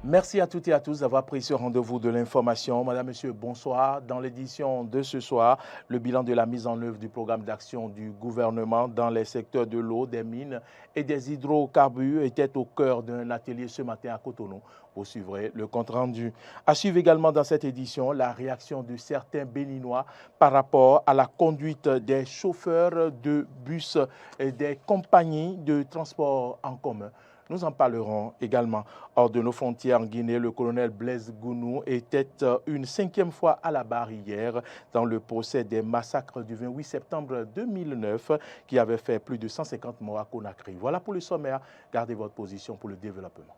Merci à toutes et à tous d'avoir pris ce rendez-vous de l'information. Madame, Monsieur, bonsoir. Dans l'édition de ce soir, le bilan de la mise en œuvre du programme d'action du gouvernement dans les secteurs de l'eau, des mines et des hydrocarbures était au cœur d'un atelier ce matin à Cotonou. Vous suivrez le compte-rendu. À suivre également dans cette édition la réaction de certains Béninois par rapport à la conduite des chauffeurs de bus et des compagnies de transport en commun. Nous en parlerons également. Hors de nos frontières en Guinée, le colonel Blaise Gounou était une 5e fois à la barre hier dans le procès des massacres du 28 septembre 2009 qui avait fait plus de 150 morts à Conakry. Voilà pour le sommaire. Gardez votre position pour le développement.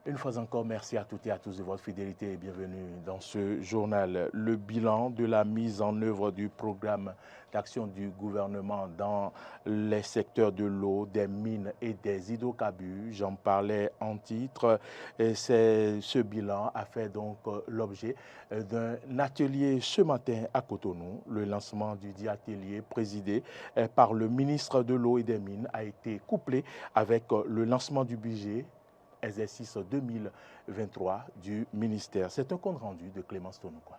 Une fois encore, merci à toutes et à tous de votre fidélité et bienvenue dans ce journal. Le bilan de la mise en œuvre du programme d'action du gouvernement dans les secteurs de l'eau, des mines et des hydrocarbures, j'en parlais en titre. Ce bilan a fait donc l'objet d'un atelier ce matin à Cotonou. Le lancement du dit atelier présidé par le ministre de l'eau et des mines a été couplé avec le lancement du budget exercice 2023 du ministère. C'est un compte rendu de Clémence Tonoukoua.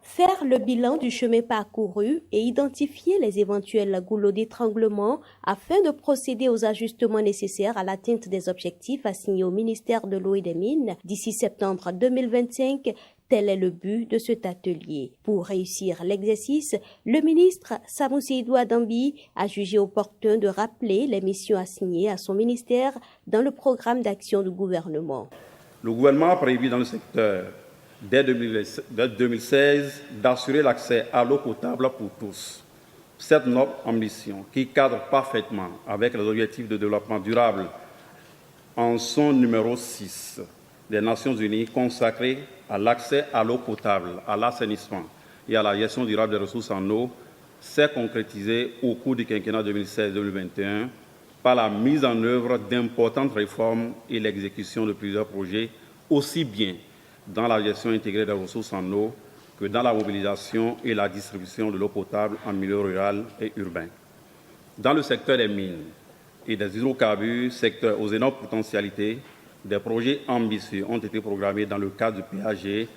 Faire le bilan du chemin parcouru et identifier les éventuels goulots d'étranglement afin de procéder aux ajustements nécessaires à l'atteinte des objectifs assignés au ministère de l'eau et des mines d'ici septembre 2025. Tel est le but de cet atelier. Pour réussir l'exercice, le ministre Sanusi Douadambi a jugé opportun de rappeler les missions assignées à son ministère dans le programme d'action du gouvernement. Le gouvernement a prévu dans le secteur, dès 2016, d'assurer l'accès à l'eau potable pour tous. Cette noble ambition, qui cadre parfaitement avec les objectifs de développement durable en son numéro 6 des Nations Unies consacré à l'accès à l'eau potable, à l'assainissement et à la gestion durable des ressources en eau, s'est concrétisée au cours du quinquennat 2016-2021 par la mise en œuvre d'importantes réformes et l'exécution de plusieurs projets, aussi bien dans la gestion intégrée des ressources en eau que dans la mobilisation et la distribution de l'eau potable en milieu rural et urbain. Dans le secteur des mines et des hydrocarbures, secteur aux énormes potentialités, des projets ambitieux ont été programmés dans le cadre du PAG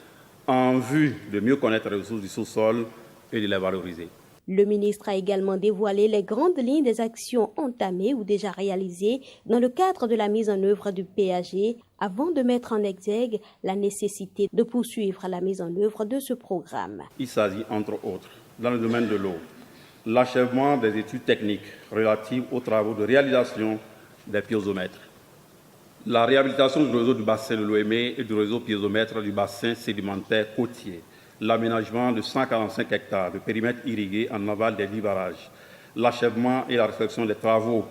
en vue de mieux connaître les ressources du sous-sol et de les valoriser. Le ministre a également dévoilé les grandes lignes des actions entamées ou déjà réalisées dans le cadre de la mise en œuvre du PAG avant de mettre en exergue la nécessité de poursuivre la mise en œuvre de ce programme. Il s'agit, entre autres, dans le domaine de l'eau, l'achèvement des études techniques relatives aux travaux de réalisation des piézomètres, la réhabilitation du réseau du bassin de l'OME et du réseau piézomètre du bassin sédimentaire côtier, l'aménagement de 145 hectares de périmètre irrigué en aval des 10 barrages, l'achèvement et la réfection des travaux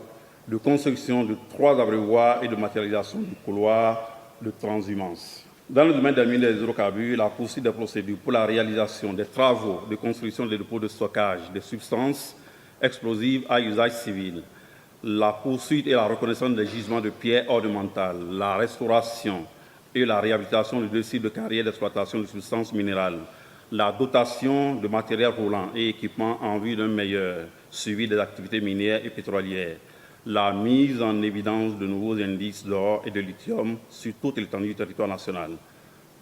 de construction de 3 abreuvoirs et de matérialisation du couloir de transhumance. Dans le domaine des mines et des hydrocarbures, la poursuite des procédures pour la réalisation des travaux de construction des dépôts de stockage des substances explosives à usage civil, la poursuite et la reconnaissance des gisements de pierres ornementales, la restauration et la réhabilitation de 2 sites de carrières d'exploitation de substances minérales, la dotation de matériel roulant et équipements en vue d'un meilleur suivi des activités minières et pétrolières, la mise en évidence de nouveaux indices d'or et de lithium sur toute l'étendue du territoire national.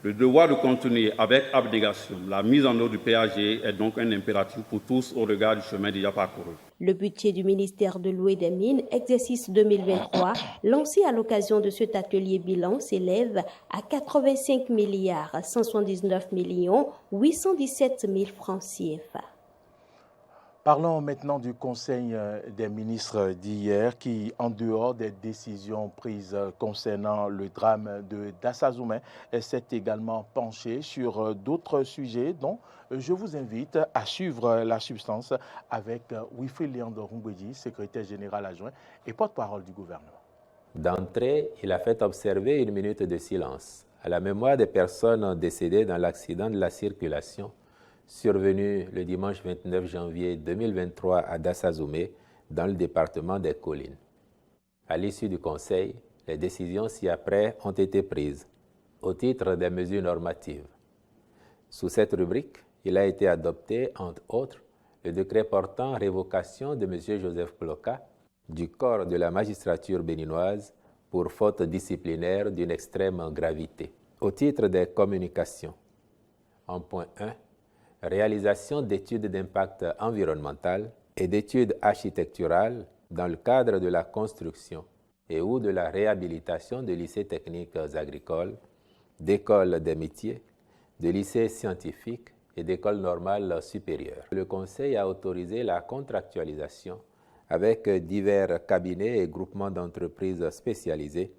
Le devoir de continuer avec abnégation la mise en œuvre du PAG est donc un impératif pour tous au regard du chemin déjà parcouru. Le budget du ministère de l'eau et des mines, exercice 2023, lancé à l'occasion de cet atelier bilan, s'élève à 85 milliards 179 millions 817 000 francs CFA. Parlons maintenant du Conseil des ministres d'hier qui, en dehors des décisions prises concernant le drame de Dassazoumé, s'est également penché sur d'autres sujets dont je vous invite à suivre la substance avec Wilfried Léandre Rungwedi, secrétaire général adjoint et porte-parole du gouvernement. D'entrée, il a fait observer une minute de silence à la mémoire des personnes décédées dans l'accident de la circulation survenu le dimanche 29 janvier 2023 à Dassazoumé, dans le département des Collines. À l'issue du Conseil, les décisions ci-après ont été prises au titre des mesures normatives. Sous cette rubrique, il a été adopté, entre autres, le décret portant révocation de M. Joseph Bloka du corps de la magistrature béninoise pour faute disciplinaire d'une extrême gravité. Au titre des communications, en point 1, réalisation d'études d'impact environnemental et d'études architecturales dans le cadre de la construction et ou de la réhabilitation de lycées techniques agricoles, d'écoles des métiers, de lycées scientifiques et d'écoles normales supérieures. Le Conseil a autorisé la contractualisation avec divers cabinets et groupements d'entreprises spécialisés,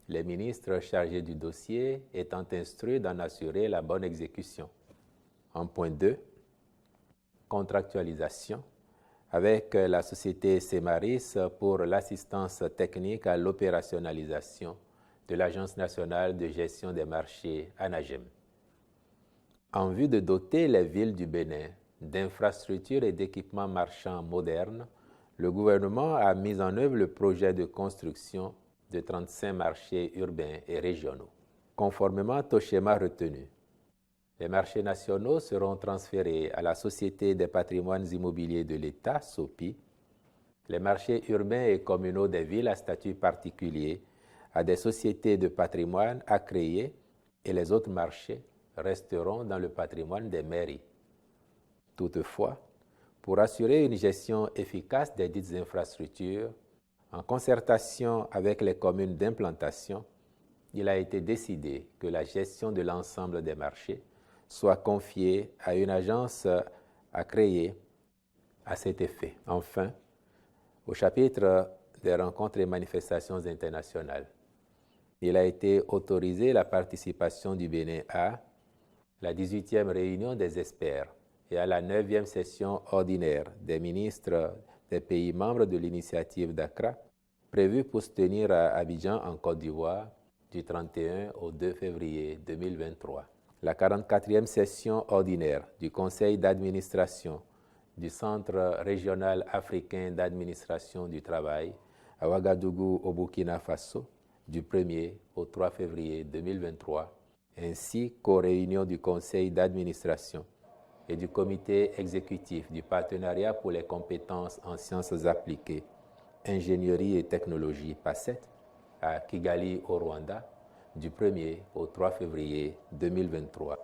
les ministres chargés du dossier étant instruits d'en assurer la bonne exécution. En point 2, contractualisation avec la société Semaris pour l'assistance technique à l'opérationnalisation de l'Agence nationale de gestion des marchés ANAGEM. En vue de doter les villes du Bénin d'infrastructures et d'équipements marchands modernes, le gouvernement a mis en œuvre le projet de construction de 35 marchés urbains et régionaux. Conformément au schéma retenu, les marchés nationaux seront transférés à la Société des patrimoines immobiliers de l'État, SOPI, les marchés urbains et communaux des villes à statut particulier à des sociétés de patrimoine à créer et les autres marchés resteront dans le patrimoine des mairies. Toutefois, pour assurer une gestion efficace des dites infrastructures, en concertation avec les communes d'implantation, il a été décidé que la gestion de l'ensemble des marchés soit confiée à une agence à créer à cet effet. Enfin, au chapitre des rencontres et manifestations internationales, il a été autorisé la participation du Bénin à la 18e réunion des experts et à la 9e session ordinaire des ministres des pays membres de l'initiative d'Accra, prévue pour se tenir à Abidjan, en Côte d'Ivoire, du 31 au 2 février 2023. La 44e session ordinaire du Conseil d'administration du Centre régional africain d'administration du travail à Ouagadougou, au Burkina Faso, du 1er au 3 février 2023, ainsi qu'aux réunions du Conseil d'administration et du Comité exécutif du Partenariat pour les compétences en sciences appliquées, ingénierie et technologie, PACET, à Kigali, au Rwanda, du 1er au 3 février 2023.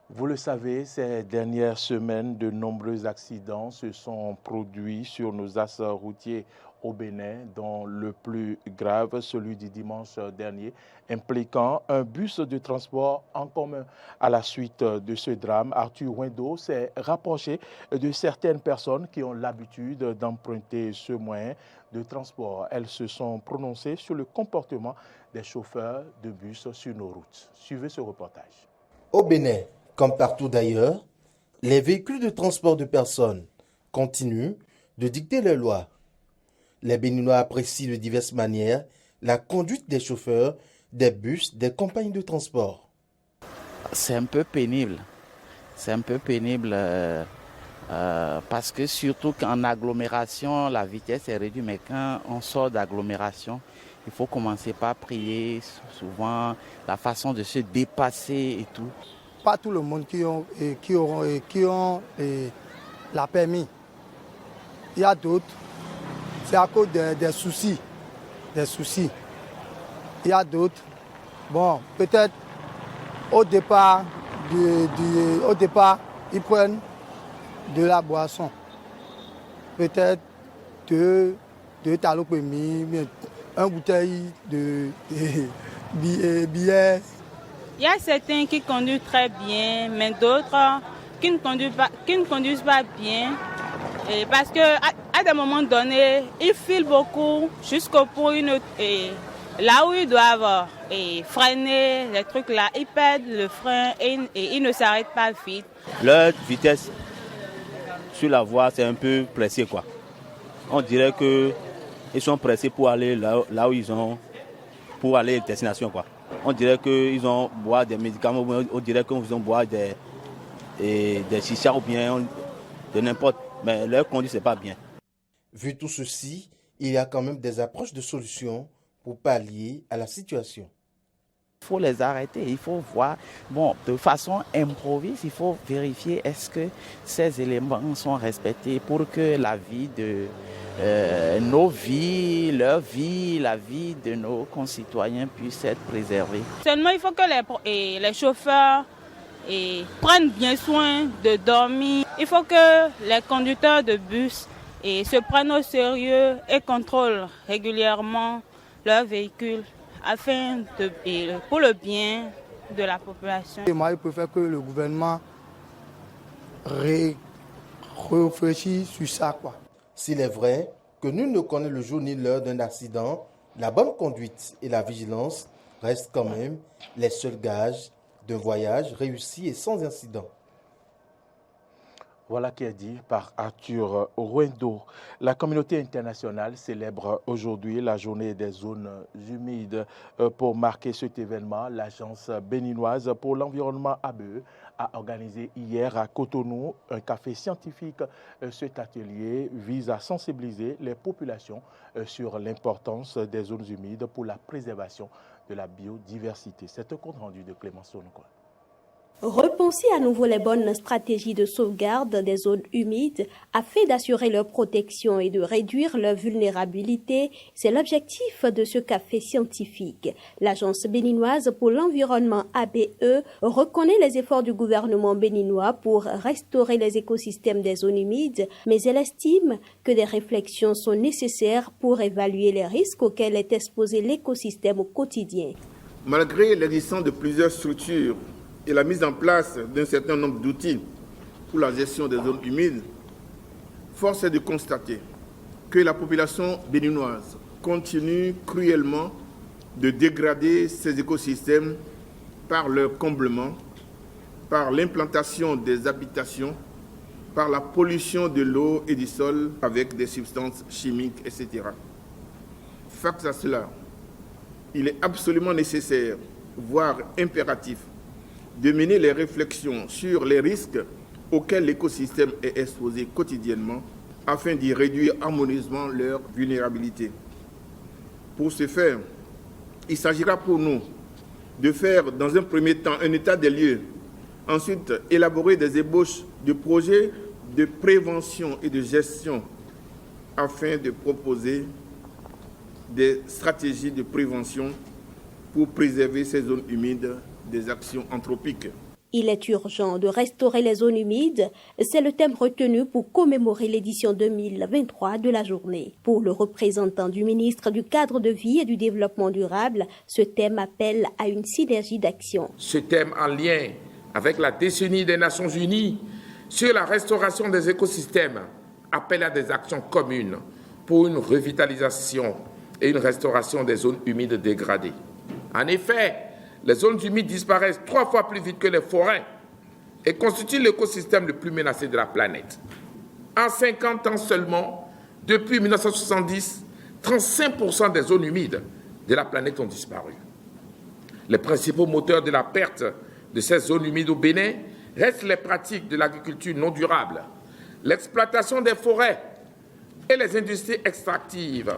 Vous le savez, ces dernières semaines, de nombreux accidents se sont produits sur nos axes routiers au Bénin, dont le plus grave, celui du dimanche dernier, impliquant un bus de transport en commun. À la suite de ce drame, Arthur Windo s'est rapproché de certaines personnes qui ont l'habitude d'emprunter ce moyen de transport. Elles se sont prononcées sur le comportement des chauffeurs de bus sur nos routes. Suivez ce reportage. Au Bénin, comme partout d'ailleurs, les véhicules de transport de personnes continuent de dicter les lois. Les Béninois apprécient de diverses manières la conduite des chauffeurs, des bus, des compagnies de transport. C'est un peu pénible. C'est un peu pénible parce que surtout qu'en agglomération, la vitesse est réduite. Mais quand on sort d'agglomération, il faut commencer par prier. Souvent, la façon de se dépasser et tout. Pas tout le monde qui ont la permis. Il y a d'autres, c'est à cause des soucis. Il y a d'autres, bon, peut-être au départ, ils prennent de la boisson. Peut-être deux talos permis, une bouteille de bière. Il y a certains qui conduisent très bien, mais d'autres qui ne conduisent pas bien. Et parce qu'à des moments donnés, ils filent beaucoup jusqu'au point là où ils doivent freiner, les trucs là, ils perdent le frein et ils ne s'arrêtent pas vite. Leur vitesse sur la voie, c'est un peu pressé, quoi. On dirait qu'ils sont pressés pour aller là où ils ont, pour aller à destination, quoi. On dirait qu'ils ont boire des médicaments, on dirait qu'ils ont boire des chichas ou bien de n'importe. Mais leur conduite, c'est pas bien. Vu tout ceci, il y a quand même des approches de solutions pour pallier à la situation. Il faut les arrêter, il faut voir, de façon improvise, il faut vérifier est-ce que ces éléments sont respectés pour que la vie de nos vies, leur vie, la vie de nos concitoyens puisse être préservée. Seulement, il faut que les chauffeurs prennent bien soin de dormir. Il faut que les conducteurs de bus se prennent au sérieux et contrôlent régulièrement leurs véhicules pour le bien de la population. Et moi, je préfère que le gouvernement réfléchisse sur ça, S'il est vrai que nul ne connaît le jour ni l'heure d'un accident, la bonne conduite et la vigilance restent quand même les seuls gages d'un voyage réussi et sans incident. Voilà qui est dit par Arthur Ruendo. La communauté internationale célèbre aujourd'hui la journée des zones humides. Pour marquer cet événement, l'agence béninoise pour l'environnement ABE a organisé hier à Cotonou un café scientifique. Cet atelier vise à sensibiliser les populations sur l'importance des zones humides pour la préservation de la biodiversité. C'est un compte rendu de Clémence Sonokoa. Repenser à nouveau les bonnes stratégies de sauvegarde des zones humides afin d'assurer leur protection et de réduire leur vulnérabilité, c'est l'objectif de ce café scientifique. L'agence béninoise pour l'environnement ABE reconnaît les efforts du gouvernement béninois pour restaurer les écosystèmes des zones humides, mais elle estime que des réflexions sont nécessaires pour évaluer les risques auxquels est exposé l'écosystème au quotidien. Malgré l'existence de plusieurs structures et la mise en place d'un certain nombre d'outils pour la gestion des zones humides, force est de constater que la population béninoise continue cruellement de dégrader ces écosystèmes par leur comblement, par l'implantation des habitations, par la pollution de l'eau et du sol avec des substances chimiques, etc. Face à cela, il est absolument nécessaire, voire impératif, de mener les réflexions sur les risques auxquels l'écosystème est exposé quotidiennement afin d'y réduire harmonieusement leur vulnérabilité. Pour ce faire, il s'agira pour nous de faire dans un premier temps un état des lieux, ensuite élaborer des ébauches de projets de prévention et de gestion afin de proposer des stratégies de prévention pour préserver ces zones humides des actions anthropiques. Il est urgent de restaurer les zones humides. C'est le thème retenu pour commémorer l'édition 2023 de la journée. Pour le représentant du ministre du Cadre de vie et du Développement durable, ce thème appelle à une synergie d'action. Ce thème en lien avec la décennie des Nations Unies sur la restauration des écosystèmes appelle à des actions communes pour une revitalisation et une restauration des zones humides dégradées. En effet, les zones humides disparaissent 3 fois plus vite que les forêts et constituent l'écosystème le plus menacé de la planète. En 50 ans seulement, depuis 1970, 35% des zones humides de la planète ont disparu. Les principaux moteurs de la perte de ces zones humides au Bénin restent les pratiques de l'agriculture non durable, l'exploitation des forêts et les industries extractives,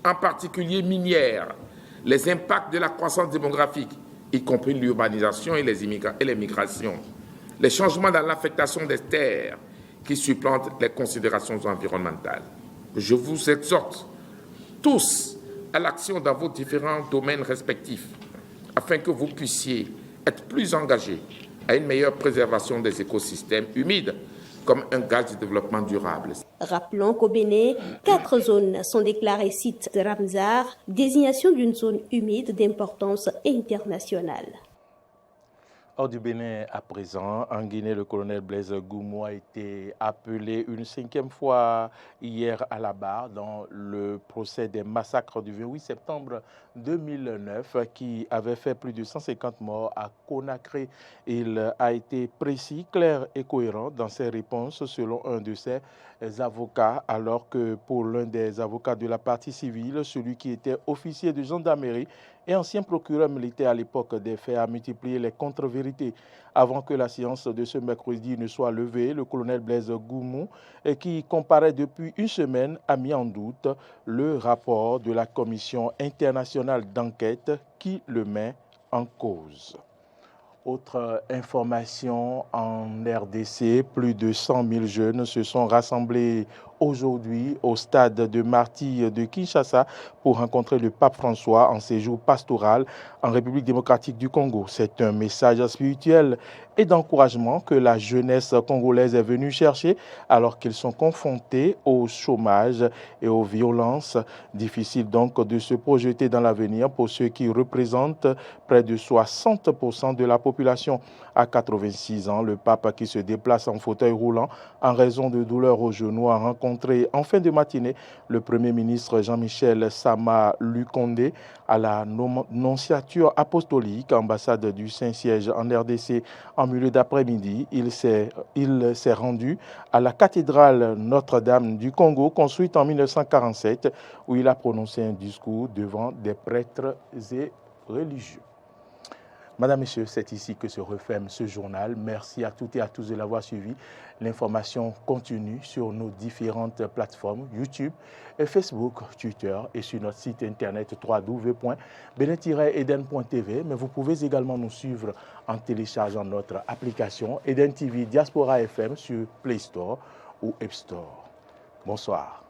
en particulier minières, les impacts de la croissance démographique, y compris l'urbanisation et les migrations, les changements dans l'affectation des terres qui supplantent les considérations environnementales. Je vous exhorte tous à l'action dans vos différents domaines respectifs afin que vous puissiez être plus engagés à une meilleure préservation des écosystèmes humides comme un gage de développement durable. Rappelons qu'au Bénin, 4 zones sont déclarées sites de Ramsar, désignation d'une zone humide d'importance internationale. Hors du Bénin à présent, en Guinée, le colonel Blaise Goumou a été appelé une 5e fois hier à la barre dans le procès des massacres du 28 septembre 2009 qui avait fait plus de 150 morts à Conakry. Il a été précis, clair et cohérent dans ses réponses selon un de ses avocats, alors que pour l'un des avocats de la partie civile, celui qui était officier de gendarmerie et ancien procureur militaire à l'époque des faits, a multiplié les contre-vérités. Avant que la séance de ce mercredi ne soit levée, le colonel Blaise Goumou, qui comparaît depuis une semaine, a mis en doute le rapport de la commission internationale d'enquête qui le met en cause. Autre information en RDC, plus de 100 000 jeunes se sont rassemblés aujourd'hui au stade de Martyrs de Kinshasa pour rencontrer le pape François en séjour pastoral en République démocratique du Congo. C'est un message spirituel et d'encouragement que la jeunesse congolaise est venue chercher alors qu'ils sont confrontés au chômage et aux violences. Difficile donc de se projeter dans l'avenir pour ceux qui représentent près de 60% de la population. À 86 ans, le pape qui se déplace en fauteuil roulant en raison de douleurs au genou a rencontré en fin de matinée le Premier ministre Jean-Michel Sama Lukonde à la nonciature apostolique, ambassade du Saint-Siège en RDC. En milieu d'après-midi, il s'est rendu à la cathédrale Notre-Dame du Congo, construite en 1947, où il a prononcé un discours devant des prêtres et religieux. Madame, Messieurs, c'est ici que se referme ce journal. Merci à toutes et à tous de l'avoir suivi. L'information continue sur nos différentes plateformes YouTube, et Facebook, Twitter et sur notre site internet www.bene-eden.tv. Mais vous pouvez également nous suivre en téléchargeant notre application Eden TV Diaspora FM sur Play Store ou App Store. Bonsoir.